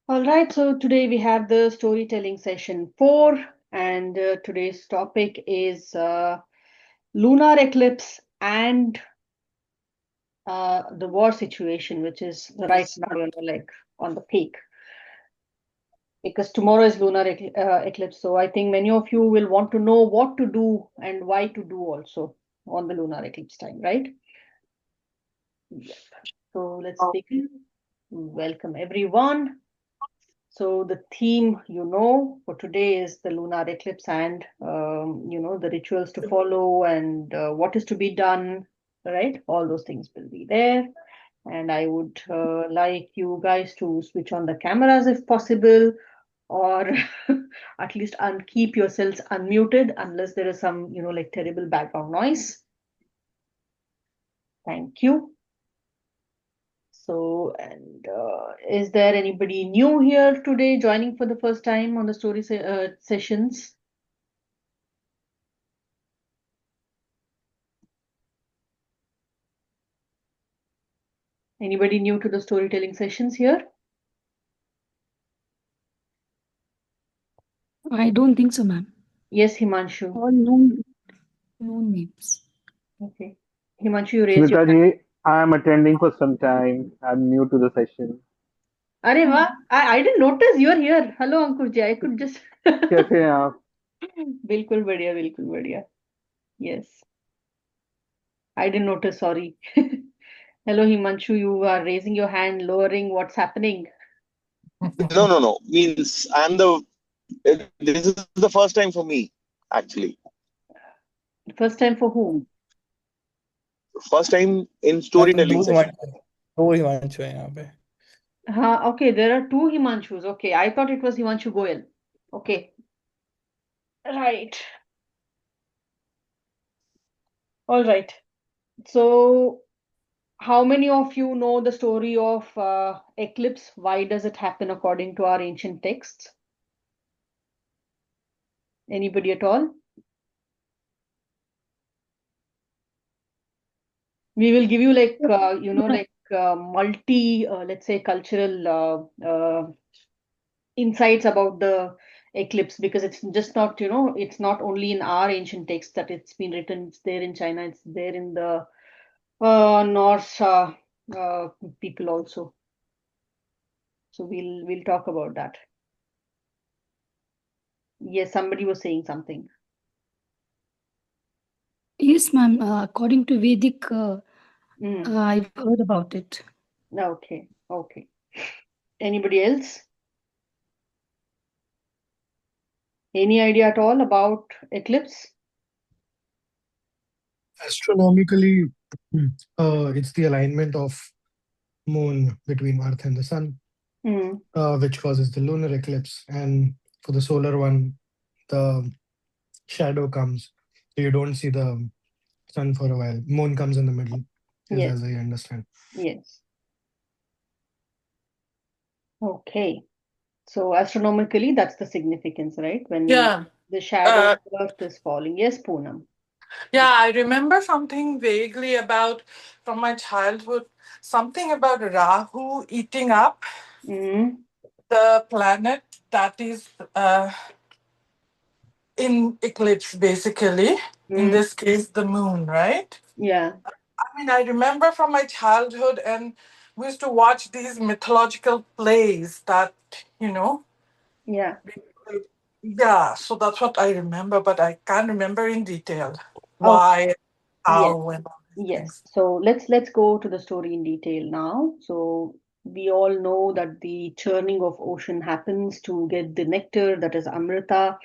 All right, so today we have the storytelling session 4, and today's topic is lunar eclipse and the war situation, which is right now, like on the peak, because tomorrow is lunar eclipse. So I think many of you will want to know what to do and why to do also on the lunar eclipse time, right? Yep. So let's begin. Welcome everyone. So the theme, for today is the lunar eclipse and, the rituals to follow and what is to be done, right? All those things will be there. And I would like you guys to switch on the cameras if possible, or at least keep yourselves unmuted unless there is some, like terrible background noise. Thank you. So, and is there anybody new here today joining for the first time on the story sessions? Anybody new to the storytelling sessions here? I don't think so, ma'am. Yes, Himanshu. All known names. Okay. Himanshu, you raised your Smita hand. ji, I am attending for some time. I'm new to the session. Arey wah, I didn't notice you're here. Hello, Ankur ji. I could just. कैसे हैं आप? बिल्कुल बढ़िया, बिल्कुल बढ़िया. Yes. I didn't notice, sorry. Hello, Himanshu. You are raising your hand, lowering. What's happening? No. Means this is the first time for me, actually. First time for whom? First time in मतलब storytelling session. दो हिमांशु है यहाँ पे. Okay, there are two Himanshus. Okay, I thought it was Himanshu Goyal. Okay, right. All right. So, how many of you know the story of eclipse? Why does it happen according to our ancient texts? Anybody at all? We will give you like multi, let's say, cultural insights about the eclipse, because it's just not, it's not only in our ancient texts that it's been written. It's there in China. It's there in the Norse uh, people also. So we'll talk about that. Yes, somebody was saying something. Yes, ma'am. According to Vedic, Mm. I've heard about it. Okay. Anybody else? Any idea at all about eclipse? Astronomically, it's the alignment of moon between Earth and the sun, Mm. which causes the lunar eclipse. And for the solar one, the shadow comes, so you don't see the sun for a while. Moon comes in the middle, is Yes. as I understand. Yes. Okay. So astronomically, that's the significance, right? When Yeah. the shadow Uh, of the Earth is falling. Yes, Poonam. yeah, I remember something vaguely about from my childhood, something about Rahu eating up Mm. the planet that is in eclipse, basically. In Mm. this case, the moon, right? Yeah. I mean, I remember from my childhood, and we used to watch these mythological plays that, you know, Yeah. yeah, so that's what I remember, but I can't remember in detail Oh, why, yes. how, and all these Yes. things. So let's go to the story in detail now. So we all know that the churning of ocean happens to get the nectar, that is Amrita,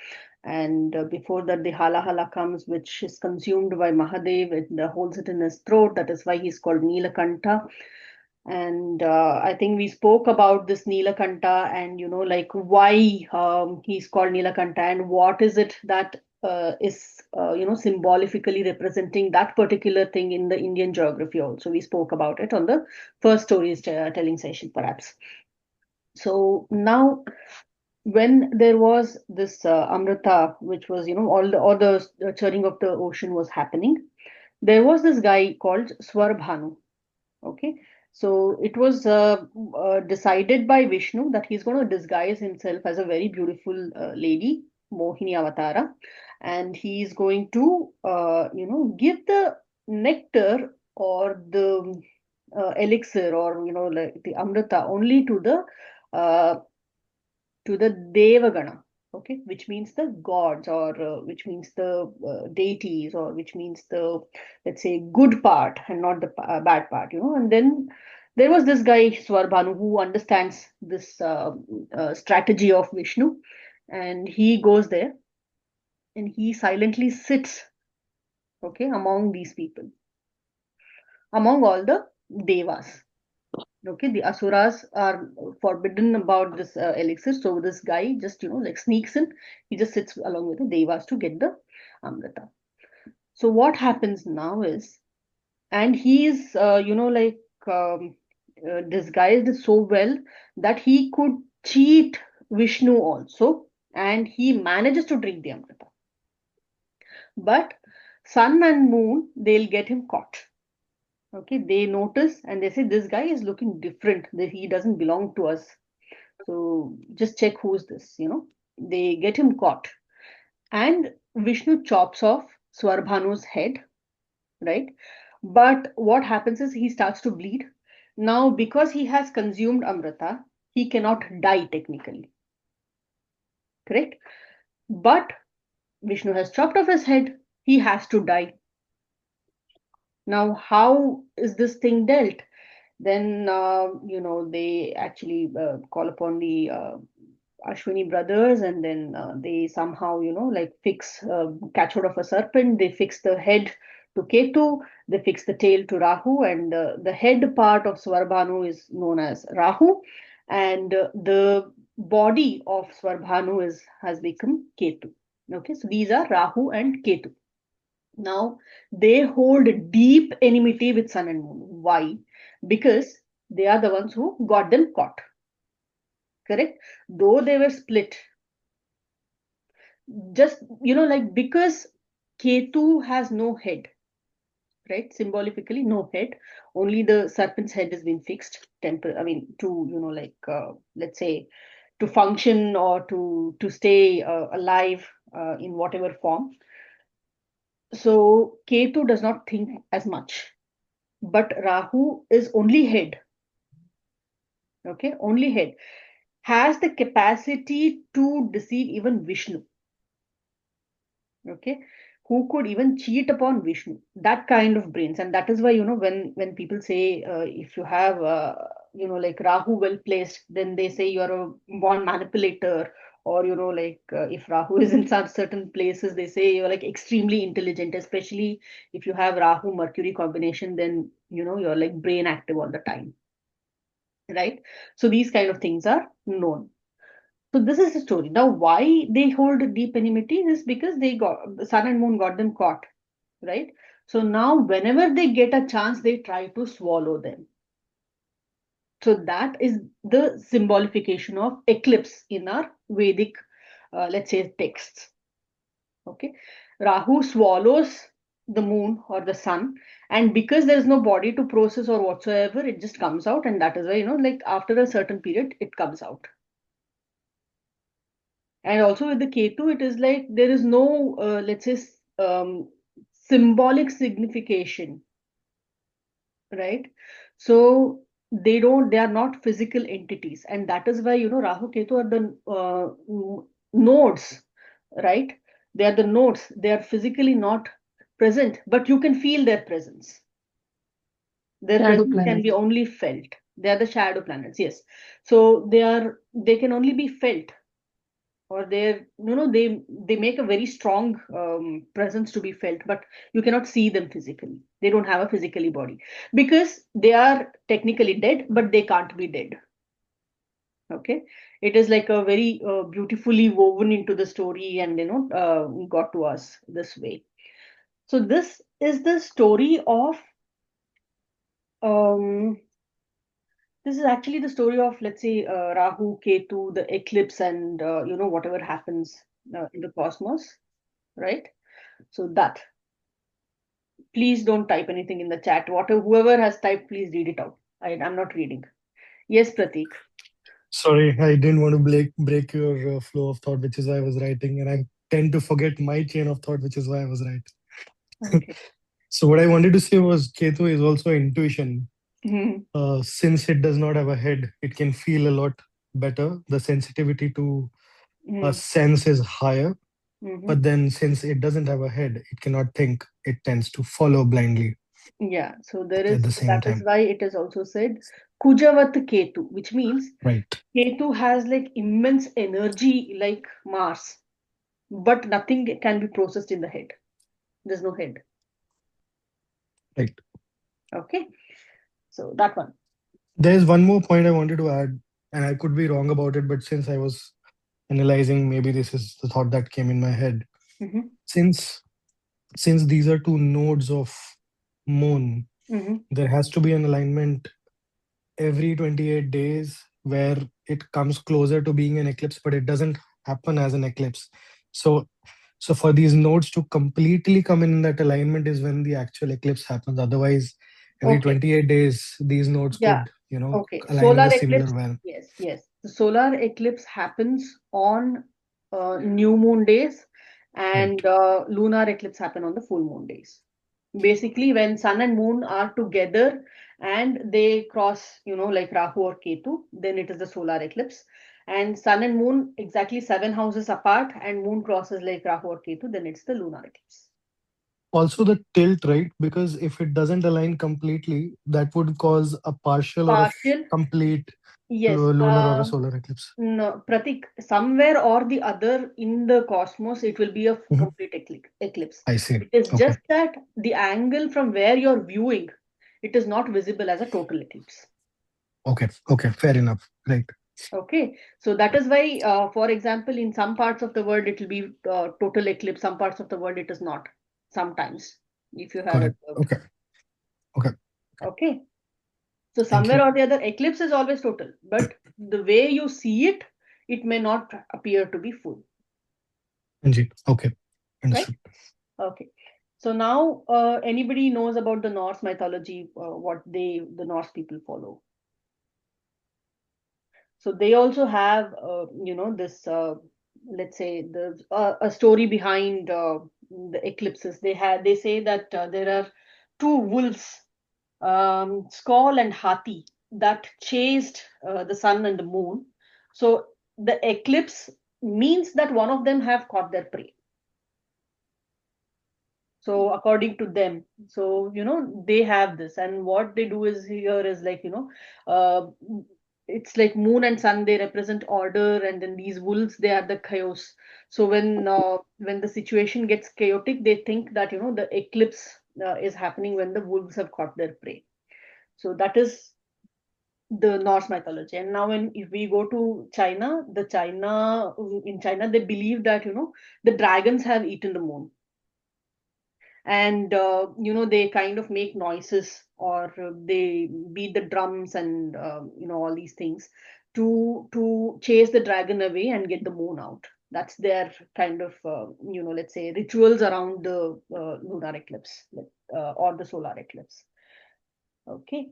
and before that the hala hala comes, which is consumed by Mahadev and holds it in his throat. That is why he's called Nilakanta. And I think we spoke about this Nilakanta and, like why he's called Nilakanta and what is it that is, symbolically representing that particular thing in the Indian geography also. We spoke about it on the first stories telling session, perhaps. So now, when there was this Amrita, which was, all the churning of the ocean was happening, there was this guy called Swarbhanu. Okay. So it was decided by Vishnu that he's going to disguise himself as a very beautiful lady, Mohini Avatara, and he's going to, give the nectar or the elixir or like the amrita only uh, to the Devagana, okay, which means the gods or which means the deities or which means the, let's say, good part and not the bad part, And then there was this guy Swarbhanu who understands this strategy of Vishnu, and he goes there and he silently sits, okay, among these people, among all the devas. Okay, the asuras are forbidden about this elixir, so this guy just like sneaks in. He just sits along with the devas to get the amrita. So what happens now is, and he is disguised so well that he could cheat Vishnu also, and he manages to drink the amrita. But sun and moon, they'll get him caught. Okay, they notice and they say this guy is looking different. He doesn't belong to us. So just check who's this. They get him caught, and Vishnu chops off Swarbhanu's head, right? But what happens is he starts to bleed. Now, because he has consumed Amrita, he cannot die technically, correct? But Vishnu has chopped off his head. He has to die. Now, how is this thing dealt? Then, they actually call upon the Ashwini brothers, and then they somehow, catch hold of a serpent. They fix the head to Ketu, they fix the tail to Rahu, and the head part of Swarbhanu is known as Rahu, and the body of Swarbhanu has become Ketu. Okay, so these are Rahu and Ketu. Now, they hold deep enmity with Sun and Moon. Why? Because they are the ones who got them caught. Correct? Though they were split. Just, because Ketu has no head, right? Symbolically, no head. Only the serpent's head has been fixed. Let's say, to function or to stay alive in whatever form. So Ketu does not think as much, but Rahu is only head. Okay, only head has the capacity to deceive even Vishnu. Okay, who could even cheat upon Vishnu? That kind of brains, and that is why when people say if you have like Rahu well placed, then they say you're a born manipulator, or if Rahu is in some certain places, they say you're like extremely intelligent, especially if you have Rahu Mercury combination, then you're like brain active all the time, right? So these kind of things are known. So this is the story. Now, why they hold deep enmity is because the Sun and Moon got them caught, right? So now, whenever they get a chance, they try to swallow them. So that is the symbolification of eclipse in our Vedic, let's say, texts. Okay, Rahu swallows the moon or the sun, and because there is no body to process or whatsoever, it just comes out, and that is why like after a certain period, it comes out. And also with the Ketu, it is like there is no, let's say, symbolic signification, right? So they are not physical entities. And that is why, Rahu Ketu are the nodes, right? They are the nodes. They are physically not present, but you can feel their presence. Their Shadow presence can planets. be only felt. They are the shadow planets, yes. So they can only be felt, or they make a very strong presence to be felt, but you cannot see them physically. They don't have a physically body because they are technically dead, but they can't be dead. Okay, it is like a very beautifully woven into the story, and got to us this way. So this is the story of um this is actually the story of, let's say, Rahu, Ketu, the eclipse, and whatever happens in the cosmos, right? So that, please don't type anything in the chat. Whoever has typed, please read it out. I'm not reading. Yes, Pratik. Sorry, I didn't want to break your flow of thought, which is why I was writing, and I tend to forget my chain of thought, which is why I was right. Okay. So what I wanted to say was Ketu is also intuition. Mhm. Since it does not have a head, it can feel a lot better. The sensitivity to a Mhm. sense is higher. Mhm. But then, since it doesn't have a head, it cannot think. It tends to follow blindly Yeah, so at the same that is time. why it is also said Kujavat Ketu, which means Right. Ketu has like immense energy like Mars, but nothing can be processed in the head. There's no head. Right. Okay, so that one. There's one more point I wanted to add, and I could be wrong about it, but since I was analyzing, maybe this is the thought that came in my head. Mhm. Since these are two nodes of moon, Mhm. there has to be an alignment every 28 days where it comes closer to being an eclipse, but it doesn't happen as an eclipse. So for these nodes to completely come in that alignment is when the actual eclipse happens. Otherwise, every Okay, 28 days, these nodes yeah, could, okay. align in Solar a eclipse, similar way. yes, yes. The solar eclipse happens on new moon days, Right. and lunar eclipse happen on the full moon days. Basically, when sun and moon are together and they cross, like Rahu or Ketu, then it is the solar eclipse. And sun and moon exactly 7 houses apart, and moon crosses like Rahu or Ketu, then it's the lunar eclipse. Also, the tilt, right? Because if it doesn't align completely, that would cause a partial or a Partial, complete yes. lunar or a solar eclipse. No, Pratik, somewhere or the other in the cosmos, it will be a Mhm. complete eclipse. I see. It is Okay. just that the angle from where you're viewing, it is not visible as a total eclipse. Okay. Okay. Fair enough. Right. Okay, so that is why, for example, in some parts of the world, it will be total eclipse. Some parts of the world, it is not. Sometimes, if you have Correct. observed. Okay. Okay. Okay, so Thank somewhere you. or the other, eclipse is always total, but the way you see it, it may not appear to be full. Anji. Okay. Right? Understood. Okay. So now, anybody knows about the Norse mythology, what the Norse people follow. So they also have, this, let's say, a story behind the eclipses. They say that there are two wolves, Skoll and Hati, that chased the sun and the moon. So the eclipse means that one of them have caught their prey. So according to them, so they have this, and what they do is here is like uh, it's like moon and sun, they represent order, and then these wolves, they are the chaos. So when the situation gets chaotic, they think that the eclipse is happening when the wolves have caught their prey. So that is the Norse mythology. And now when if we go to China, in China they believe that the dragons have eaten the moon, and they kind of make noises, or they beat the drums, and all these things to chase the dragon away and get the moon out. That's their kind of let's say rituals around the lunar eclipse, or the solar eclipse. Okay,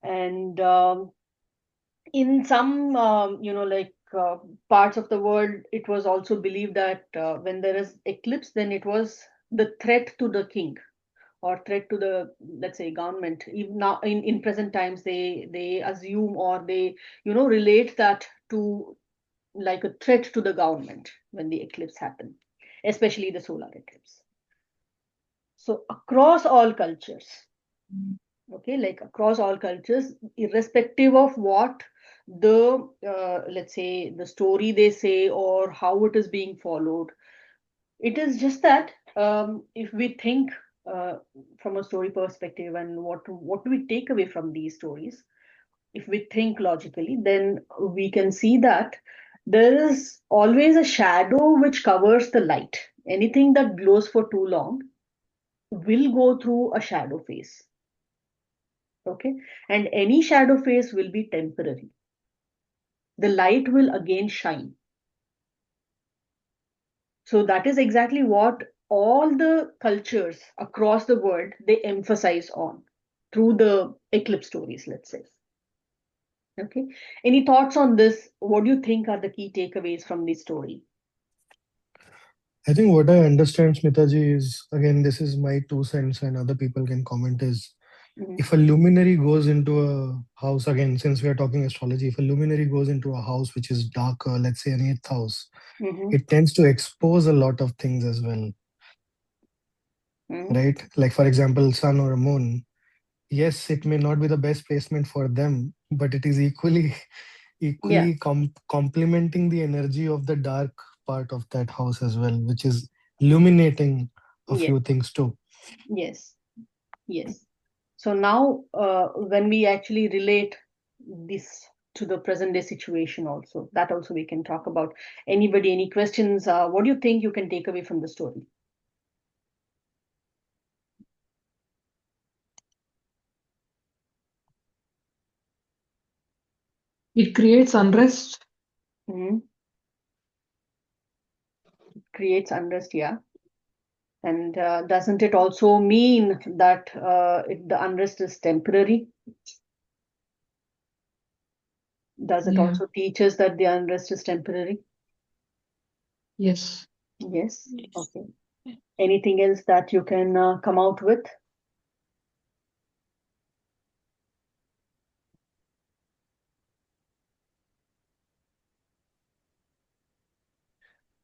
and in some parts of the world, it was also believed that when there is eclipse, then it was the threat to the king, or threat to the, let's say, government. Even now in present times, they assume, or they relate that to like a threat to the government when the eclipse happen, especially the solar eclipse. So across all cultures, okay, like across all cultures, irrespective of what the let's say the story they say, or how it is being followed, it is just that if we think uh, from a story perspective, and what do we take away from these stories, if we think logically, then we can see that there is always a shadow which covers the light. Anything that glows for too long will go through a shadow phase. Okay, and any shadow phase will be temporary. The light will again shine. So that is exactly what all the cultures across the world they emphasize on through the eclipse stories, let's say. Okay. Any thoughts on this? What do you think are the key takeaways from this story? I think what I understand, Smitaji, is again, this is my 2 cents and other people can comment, is Mhm. if a luminary goes into a house, again, since we are talking astrology, if a luminary goes into a house which is darker, let's say an eighth house, Mhm. it tends to expose a lot of things as well, Mhm. right? Like, for example, sun or moon. Yes, it may not be the best placement for them, but it is equally Yeah. complementing the energy of the dark part of that house as well, which is illuminating a Yes. few things too. Yes. Yes. So now, when we actually relate this to the present day situation, also that also we can talk about. Anybody, any questions? What do you think you can take away from the story? It creates unrest. Mhm. Creates unrest, yeah. And doesn't it also mean that the unrest is temporary? Does it Yeah. also teach us that the unrest is temporary? Yes. Yes. Okay. Anything else that you can come out with?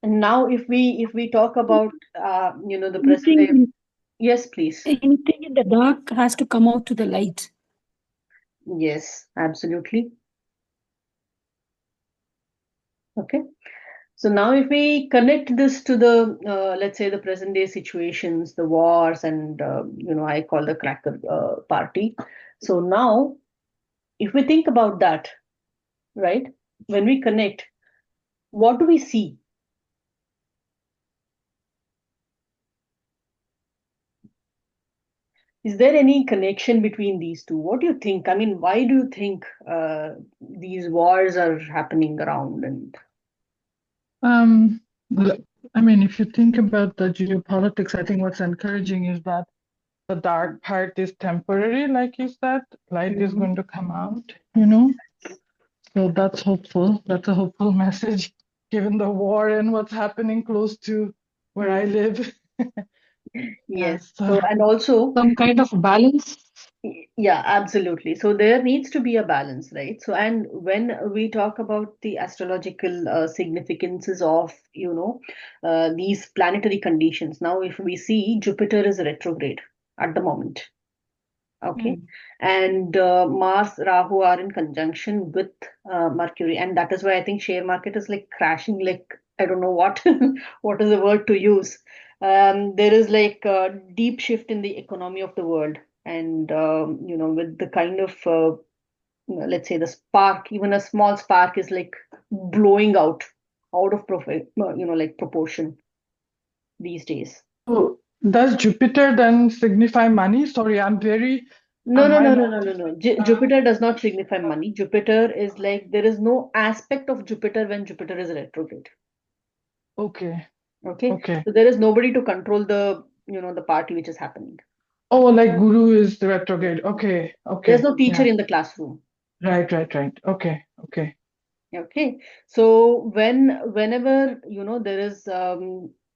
And now, if we talk about the present day, Anything, yes, please. anything in the dark has to come out to the light. Yes, absolutely. Okay. So now, if we connect this to the let's say the present day situations, the wars, and I call the cracker party. So now, if we think about that, right? When we connect, what do we see? Is there any connection between these two? What do you think? I mean, why do you think these wars are happening around? And Um, I mean, if you think about the geopolitics, I think what's encouraging is that the dark part is temporary, like you said. Light is Mhm. going to come out. So that's hopeful. That's a hopeful message, given the war and what's happening close to where I live. Yes. So So, and also, Some kind of balance. yeah, absolutely. So there needs to be a balance, right? So, and when we talk about the astrological significances of, these planetary conditions, now if we see Jupiter is retrograde at the moment. Okay. And Mars, Rahu are in conjunction with Mercury. And that is why I think share market is like crashing, like, I don't know what, what is the word to use. There is like a deep shift in the economy of the world. And, with the kind of, let's say the spark, even a small spark is like blowing out of like proportion these days. So does Jupiter then signify money? Sorry, I'm very, No, no, my no, no, no, no, knowledge. no. Jupiter does not signify money. Jupiter is like there is no aspect of Jupiter when Jupiter is retrograde. Okay, Okay, okay. so there is nobody to control the party which is happening. Oh, like Guru is the retrograde. Okay, There's okay. no teacher Yeah, in the classroom. right, right, right. Okay, okay. Okay, so whenever there is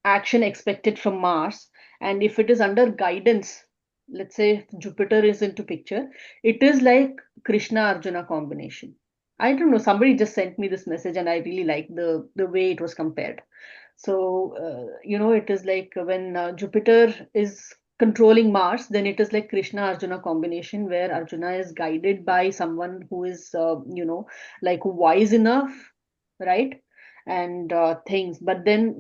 action expected from Mars, and if it is under guidance, let's say if Jupiter is into picture, it is like Krishna Arjuna combination. I don't know, somebody just sent me this message, and I really like the way it was compared. So it is like when Jupiter is controlling Mars, then it is like Krishna Arjuna combination where Arjuna is guided by someone who is like wise enough, right? And things. But then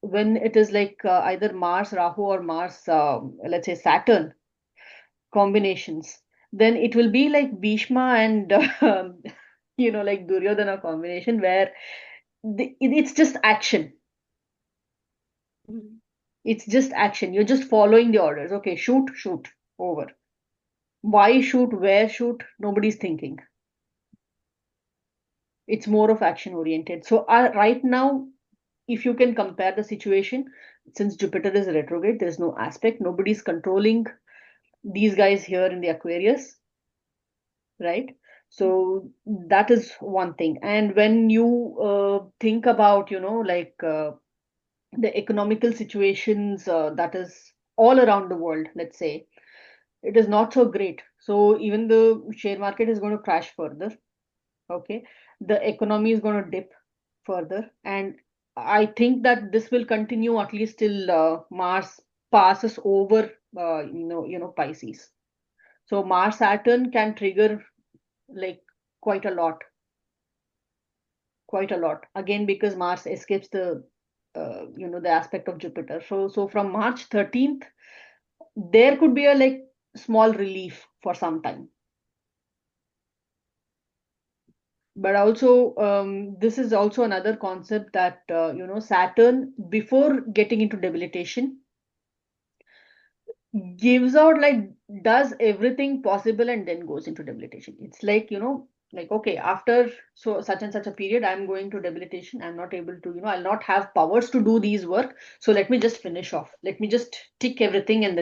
when it is like either Mars Rahu or Mars, let's say Saturn combinations, then it will be like Bhishma and like Duryodhana combination where it's just action. It's just action. You're just following the orders. Okay, shoot, shoot, over. Why shoot, where shoot, nobody's thinking. It's more of action oriented. So right now, if you can compare the situation, since Jupiter is retrograde, there's no aspect, nobody's controlling these guys here in the Aquarius, right? So that is one thing. And when you think about, the economical situations that is all around the world, let's say, it is not so great. So even the share market is going to crash further. Okay. The economy is going to dip further. And I think that this will continue at least till Mars passes over, Pisces. So Mars Saturn can trigger like quite a lot, quite a lot. Again, because Mars escapes the aspect of Jupiter. So from March 13th, there could be a like small relief for some time. But also, this is also another concept that, Saturn, before getting into debilitation, gives out like does everything possible and then goes into debilitation. It's like, like, okay, after so such and such a period, I'm going to debilitation. I'm not able to, I'll not have powers to do these work. So let me just finish off. Let me just tick everything and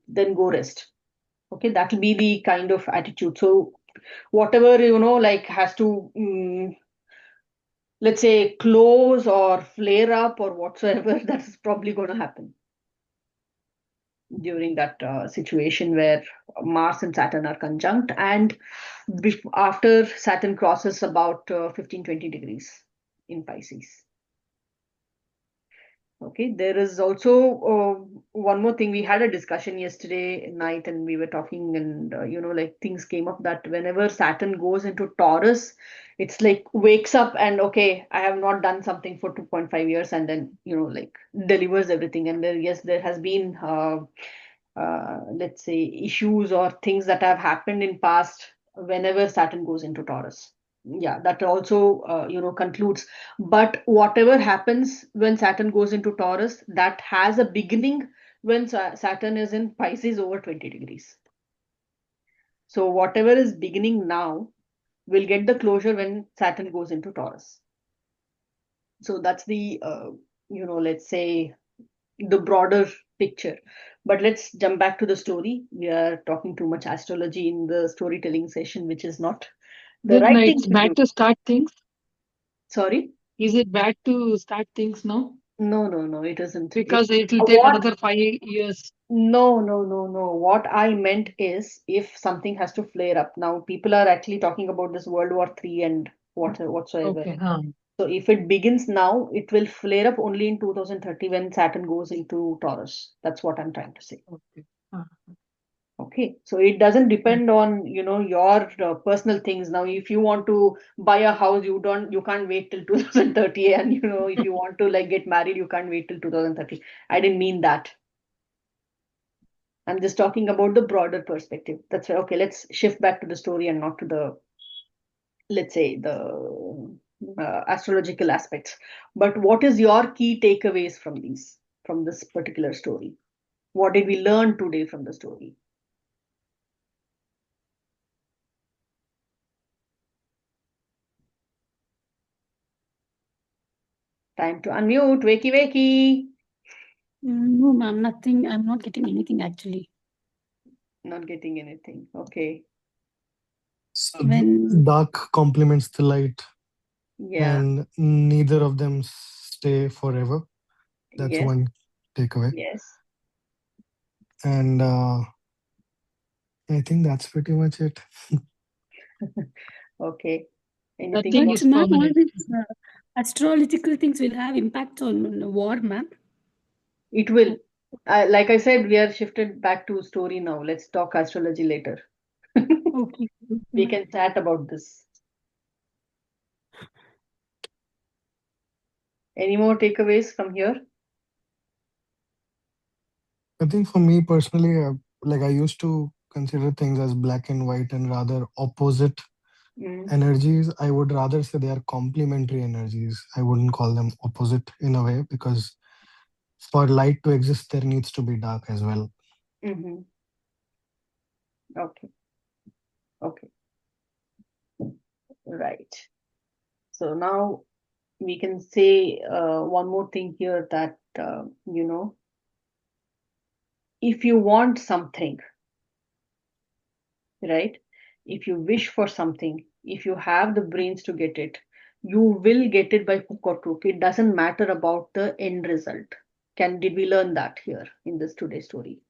then go rest. Okay, that will be the kind of attitude. So whatever, like has to let's say close or flare up or whatsoever, that is probably going to happen during that situation where Mars and Saturn are conjunct, and after Saturn crosses about 15-20 degrees in Pisces. Okay, there is also one more thing. We had a discussion yesterday night and we were talking, and like things came up that whenever Saturn goes into Taurus, it's like wakes up and okay, I have not done something for 2.5 years, and then like delivers everything. And there, yes, there has been let's say issues or things that have happened in past whenever Saturn goes into Taurus. Yeah, that also concludes. But whatever happens when Saturn goes into Taurus, that has a beginning when Saturn is in Pisces over 20 degrees. So whatever is beginning now will get the closure when Saturn goes into Taurus. So that's the let's say the broader picture. But let's jump back to the story. We are talking too much astrology in the storytelling session, which is not the Then right thing it's to do. bad to start things. Sorry? Is it bad to start things now? No, it isn't. Because it will take What? another 5 years. No. What I meant is if something has to flare up. Now, people are actually talking about this World War III and whatsoever. Okay. So if it begins now, it will flare up only in 2030 when Saturn goes into Taurus. That's what I'm trying to say. Okay. Okay, so it doesn't depend on your personal things. Now, if you want to buy a house, you can't wait till 2030, and if you want to like get married, you can't wait till 2030. I didn't mean that. I'm just talking about the broader perspective. That's why. Okay, let's shift back to the story and not to the, let's say, the astrological aspects. But what is your key takeaways from this particular story? What did we learn today from the story? Time to unmute. Wakey, wakey. No, ma'am, nothing. I'm not getting anything actually. Not getting anything. Okay. So When dark complements the light, Yeah. and neither of them stay forever. That's Yes. one takeaway. Yes. And I think that's pretty much it. Okay. Anything Nothing more? is but ma'am, all permanent. these astrological things will have impacts on war, ma'am. It will. Like I said, we are shifted back to story now. Let's talk astrology later. Okay. We can chat about this. Any more takeaways from here? I think for me personally, like I used to consider things as black and white and rather opposite energies. I would rather say they are complementary energies. I wouldn't call them opposite in a way, because for light to exist, there needs to be dark as well. Mm-hmm. Okay. Okay. Right. So now we can say one more thing here that, if you want something, right? If you wish for something, if you have the brains to get it, you will get it by hook or crook. It doesn't matter about the end result. Did we learn that here in this today's story?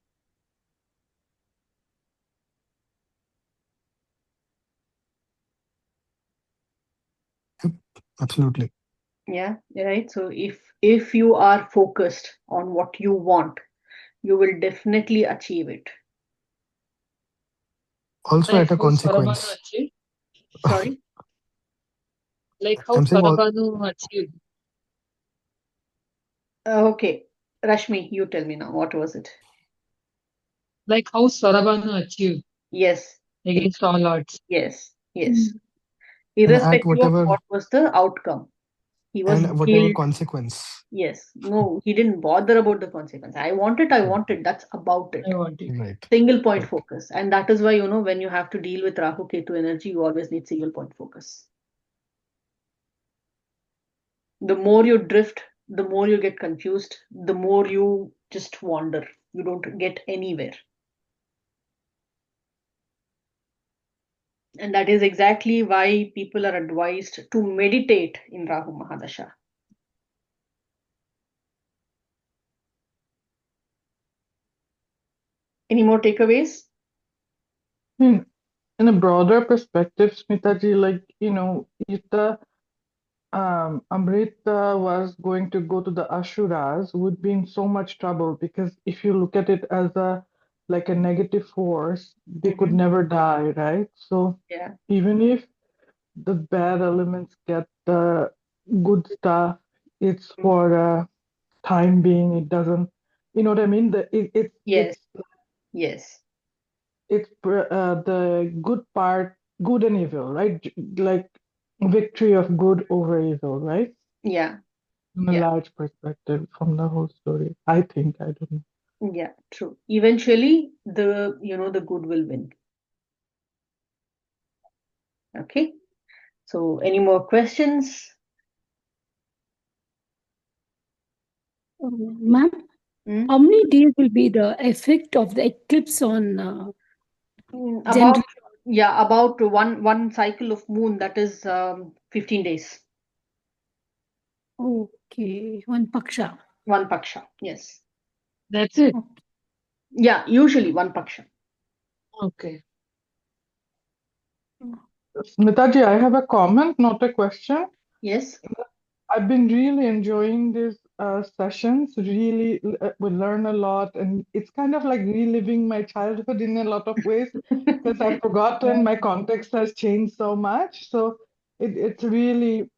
Absolutely. Yeah, right. So if you are focused on what you want, you will definitely achieve it. Also Like at a how Sarabanu consequence. achieved? Sorry. Like how I'm saying all, Sarabanu achieved? Okay, Rashmi, you tell me now. What was it? Like how Sarabanu achieved Yes, against all odds. yes, yes. Mm. and at Irrespective of whatever what was the outcome, he was and whatever killed. consequence. Yes, no, he didn't bother about the consequence. I want it, I want it. That's about it. I want it. Right. Single point Right. focus. And that is why, when you have to deal with Rahu Ketu energy, you always need single point focus. The more you drift, the more you get confused, the more you just wander. You don't get anywhere. And that is exactly why people are advised to meditate in Rahu Mahadasha. Any more takeaways? In a broader perspective, Smitaji, like, if the Amrita was going to go to the Ashuras, would be in so much trouble, because if you look at it as like a negative force, they could Mhm. never die, right? So Yeah. even if the bad elements get the good stuff, it's for a time being. It doesn't, you know what I mean? Yes. Yes. It's the good part, good and evil, right? Like victory of good over evil, right? Yeah. From a Yeah. large perspective, from the whole story. I think, I don't know. Yeah. True. Eventually, the good will win. Okay. So, any more questions? Ma'am, Hmm? how many days will be the effect of the eclipse on About general? about one cycle of moon, that is 15 days. Okay, one paksha. One paksha. Yes. That's it. Yeah. Usually one paksha. Okay. Smitaji, I have a comment, not a question. Yes. I've been really enjoying these sessions. Really, we learn a lot, and it's kind of like reliving my childhood in a lot of ways, because I've forgotten, my context has changed so much. So it's really,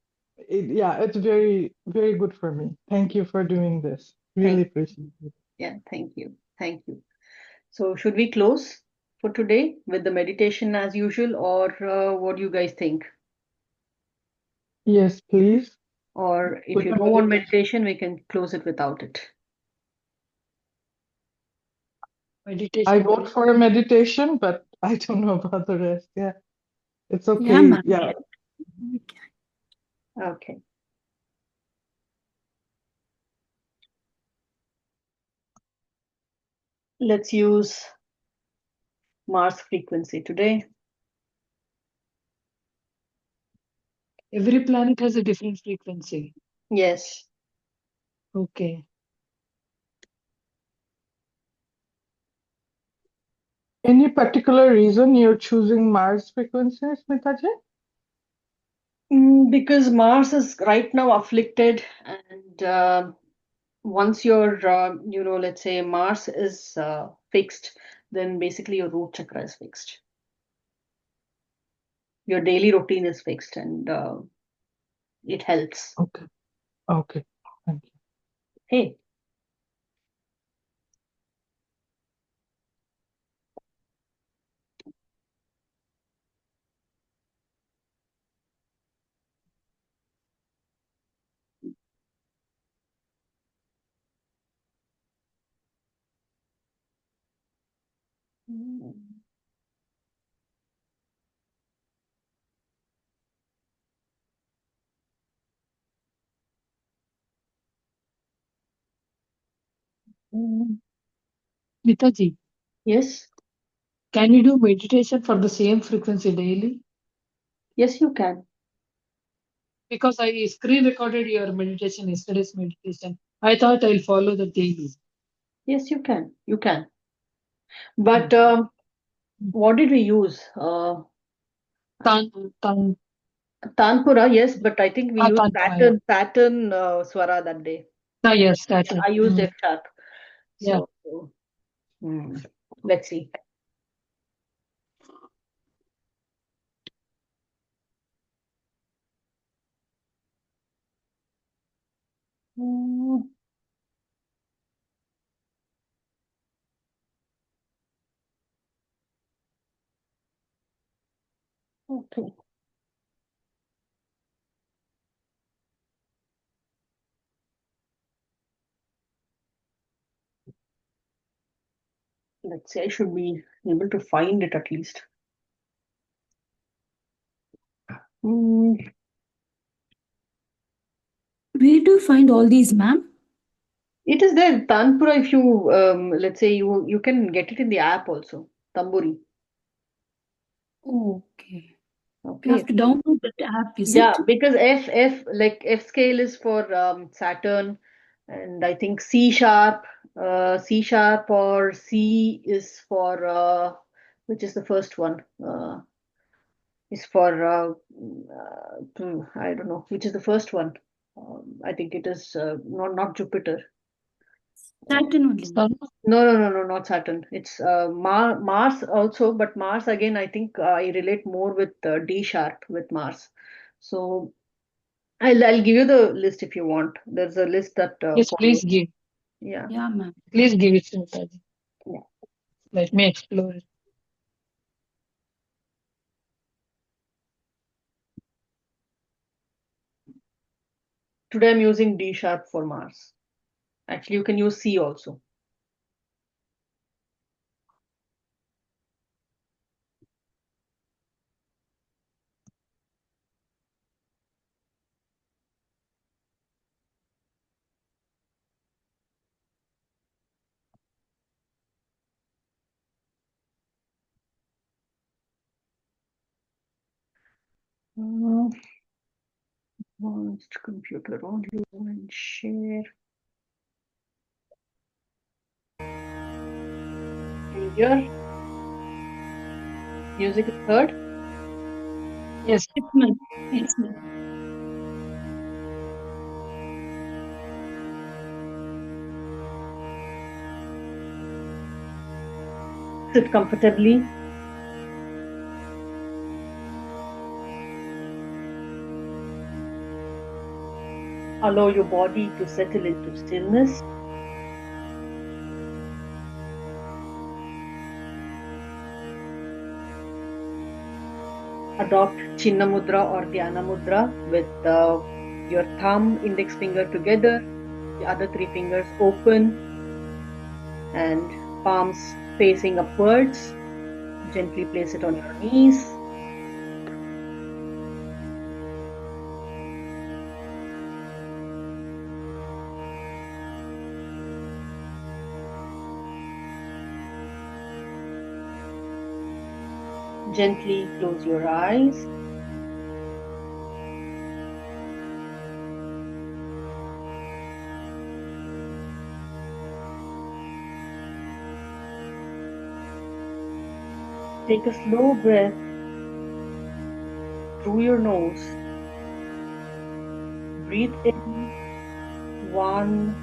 yeah, it's very, very good for me. Thank you for doing this. Really Thank appreciate it. Yeah. Thank you. Thank you. So, should we close for today with the meditation as usual, or what do you guys think? Yes, please. Or if With you the don't want meditation. meditation, we can close it without it. I Meditation. vote for a meditation, but I don't know about the rest. Yeah, it's Yeah, okay. ma'am. Yeah. Okay. Let's use Mars frequency today. Every planet has a different frequency. Yes. Okay. Any particular reason you're choosing Mars frequency, Smitaji? Because Mars is right now afflicted, and once your, let's say Mars is fixed, then basically your root chakra is fixed. Your daily routine is fixed, and it helps. Okay. Okay. Thank you. Hey. Mitaji, Yes. can you do meditation for the same frequency daily? Yes, you can. Because I screen recorded your meditation, yesterday's meditation. I thought I'll follow the thing. Yes, you can. You can. But Mm. what did we use? Tan, tan, Tanpura, yes, but I think we used Tanpura, yeah. Saturn Swara that day. Yes, that's it. I used Mm. F sharp. Yeah. So, let's see. Mm, Okay. Let's say I should be able to find it at least. Mm, Where do you find all these, ma'am? It is there. Tanpura, if you let's say you can get it in the app also. Tamburi. Okay. You Okay. have to download that app, is Yeah, it? because F scale is for Saturn, and I think C sharp, or C is for which is the first one? Is for I don't know which is the first one. I think it is not Jupiter. Saturn only. Sun, No, not Saturn. It's Mars also, but Mars again, I think I relate more with D sharp with Mars. So I'll give you the list if you want. There's a list that yes, follows. please give. Yeah. Yeah, ma'am. Please give it to me. Yeah. Let me explore it. Today I'm using D sharp for Mars. Actually, you can use C also. Advanced computer audio and share. Can you hear? Music is heard. Yes. Yes, ma'am. Yes, ma'am. Sit comfortably. Allow your body to settle into stillness. Adopt Chinna Mudra or Dhyana Mudra with your thumb, index finger together, the other three fingers open, and palms facing upwards. Gently place it on your knees. Gently close your eyes. Take a slow breath through your nose. Breathe in 1,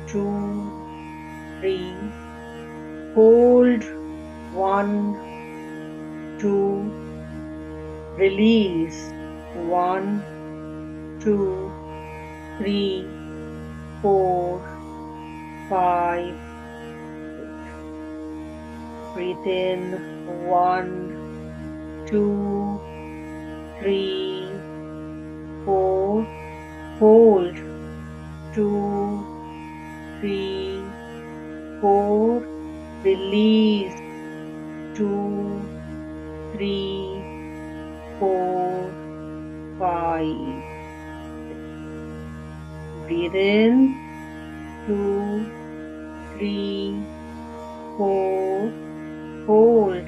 2, 3. Hold 1, 2. Release 1, 2, 3, 4, 5. Breathe in 1, 2, 3, 4. Hold 2, 3, 4. Release 2, 3, 4, 5. Breathe in 2, 3, 4. Hold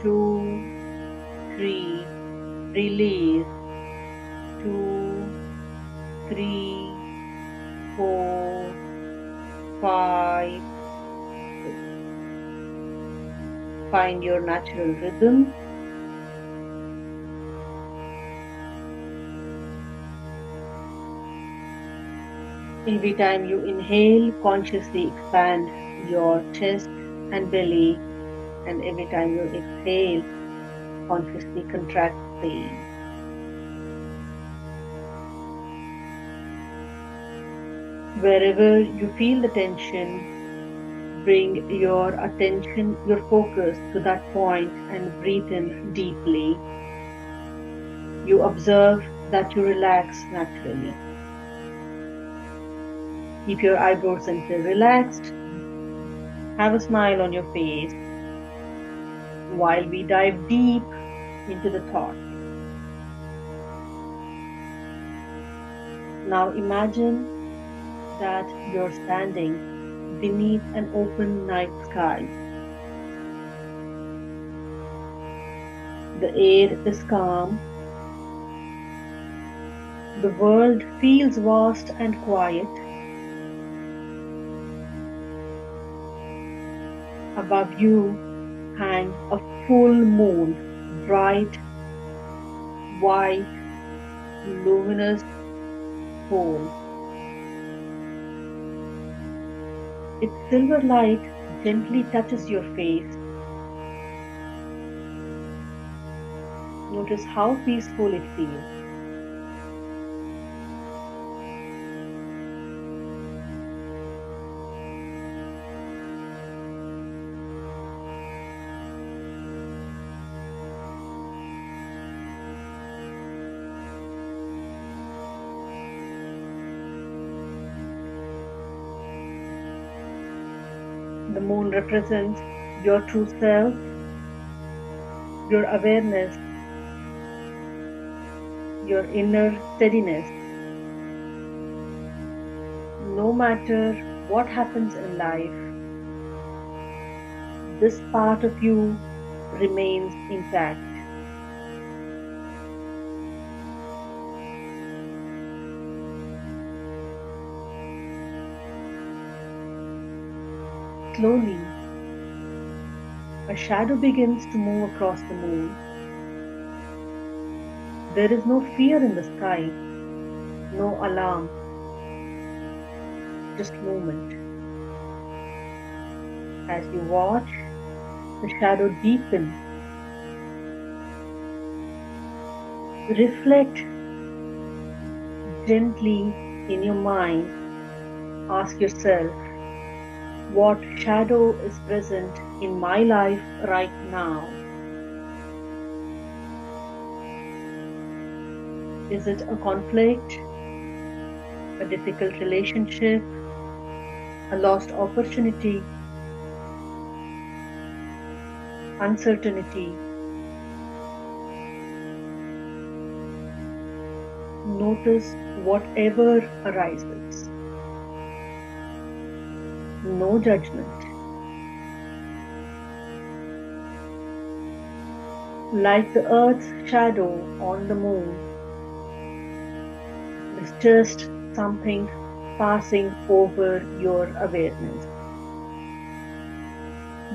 2, 3. Release. 2, 3, 4, 5, 6. Find your natural rhythm. Every time you inhale, consciously expand your chest and belly, and every time you exhale, consciously contract the. Wherever you feel the tension, bring your attention, your focus to that point and breathe in deeply. You observe that you relax naturally. Keep your eyebrows center relaxed. Have a smile on your face while we dive deep into the thought. Now imagine that you're standing beneath an open night sky. The air is calm. The world feels vast and quiet. Above you hangs a full moon, bright, white, luminous, whole. Its silver light gently touches your face. Notice how peaceful it feels. The moon represents your true self, your awareness, your inner steadiness. No matter what happens in life, this part of you remains intact. Slowly, a shadow begins to move across the moon. There is no fear in the sky, no alarm, just movement. As you watch, the shadow deepens. Reflect gently in your mind. Ask yourself, what shadow is present in my life right now? Is it a conflict, a difficult relationship, a lost opportunity, uncertainty? Notice whatever arises. No judgment. Like the Earth's shadow on the moon, it's just something passing over your awareness.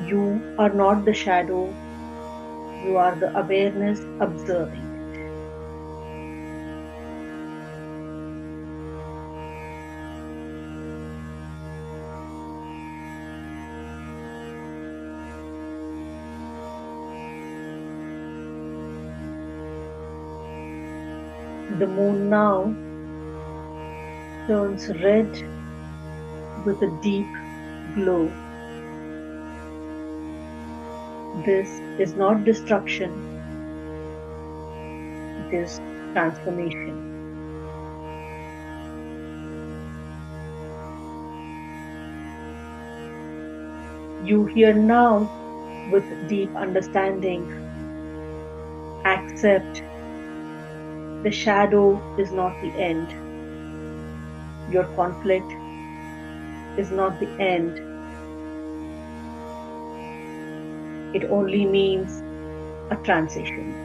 You are not the shadow, you are the awareness observing it. The moon now turns red with a deep glow. This is not destruction, it is transformation. You hear now with deep understanding. Accept the shadow is not the end. Your conflict is not the end. It only means a transition.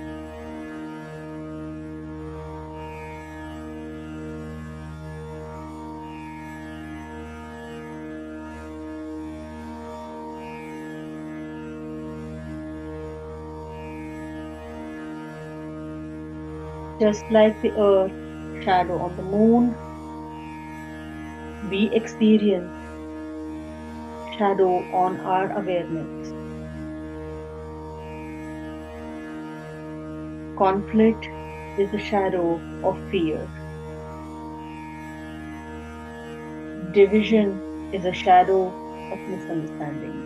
Just like the earth shadow on the moon, we experience shadow on our awareness. Conflict is a shadow of fear. Division is a shadow of misunderstanding.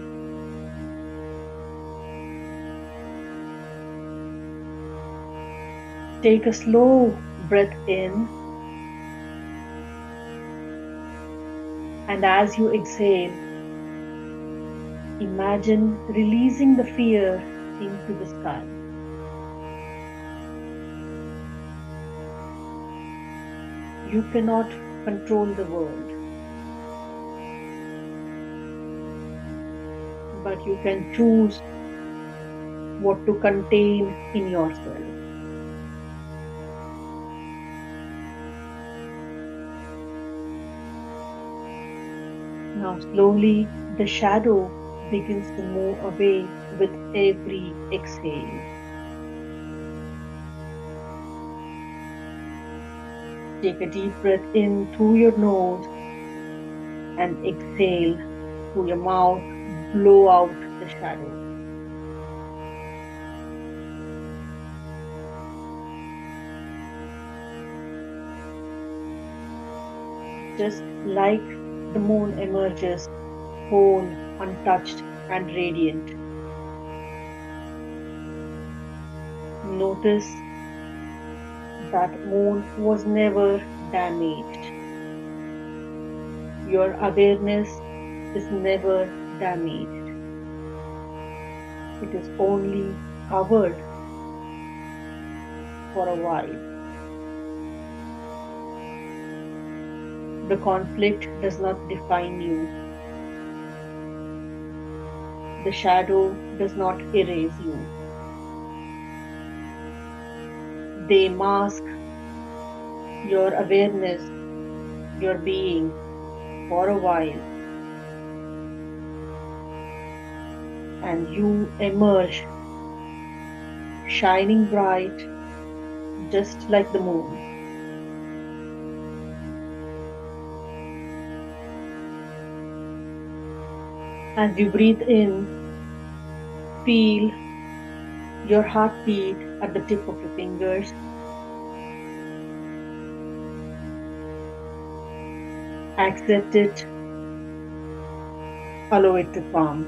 Take a slow breath in, and as you exhale, imagine releasing the fear into the sky. You cannot control the world, but you can choose what to contain in yourself. Now slowly the shadow begins to move away with every exhale. Take a deep breath in through your nose and exhale through your mouth. Blow out the shadow. Just like the moon emerges whole, untouched, and radiant. Notice that moon was never damaged. Your awareness is never damaged. It is only covered for a while. The conflict does not define you. The shadow does not erase you. They mask your awareness, your being for a while, and you emerge shining bright just like the moon. As you breathe in, feel your heartbeat at the tip of your fingers. Accept it. Allow it to come.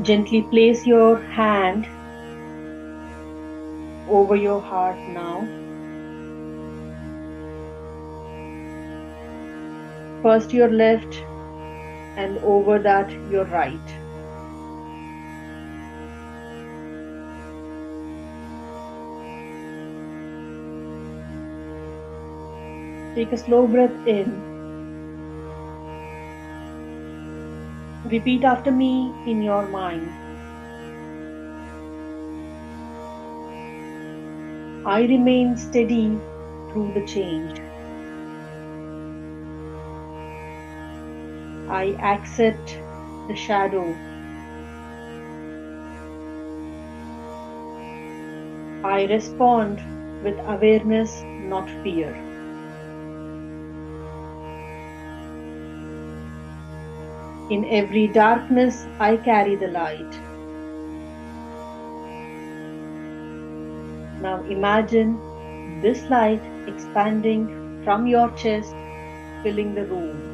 Gently place your hand over your heart now. First your left and over that your right. Take a slow breath in. Repeat after me in your mind. I remain steady through the change. I accept the shadow. I respond with awareness, not fear. In every darkness, I carry the light. Now imagine this light expanding from your chest, filling the room.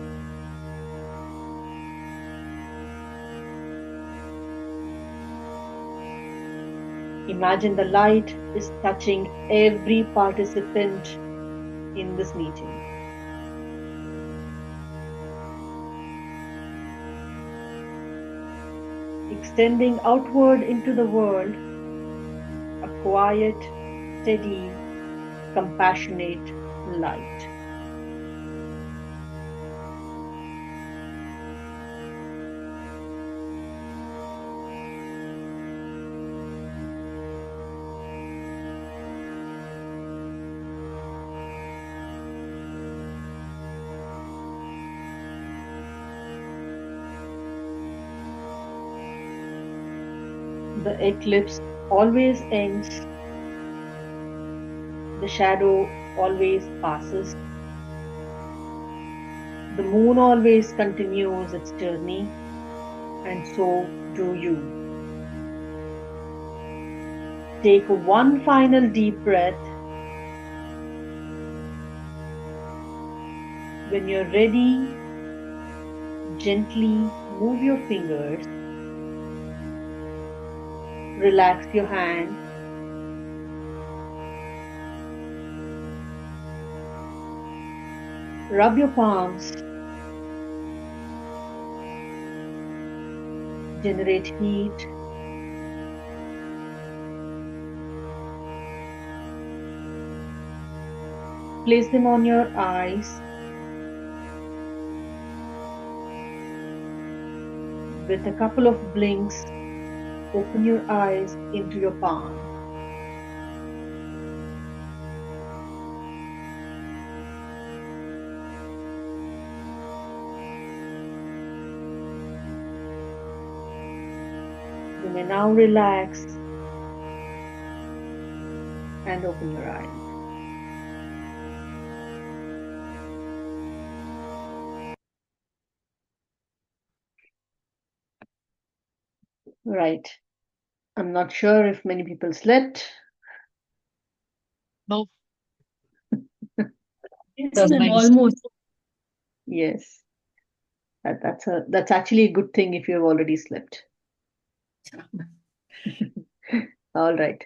Imagine the light is touching every participant in this meeting. Extending outward into the world, a quiet, steady, compassionate light. The eclipse always ends. The shadow always passes. The moon always continues its journey, and so do you. Take one final deep breath. When you're ready, gently move your fingers. Relax your hand. Rub your palms. Generate heat. Place them on your eyes. With a couple of blinks, open your eyes into your palm. You may now relax and open your eyes. Right. I'm not sure if many people slept. No, Yes, that's ma'am, nice. almost. Yes. That's actually a good thing if you have already slept. All right.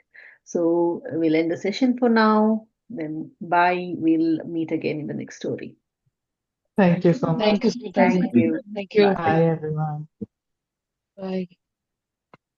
So we'll end the session for now. Then bye. We'll meet again in the next story. Thank you so much. Thank you, Thank Smitaji. you. Thank you. Bye. Bye, everyone. Bye.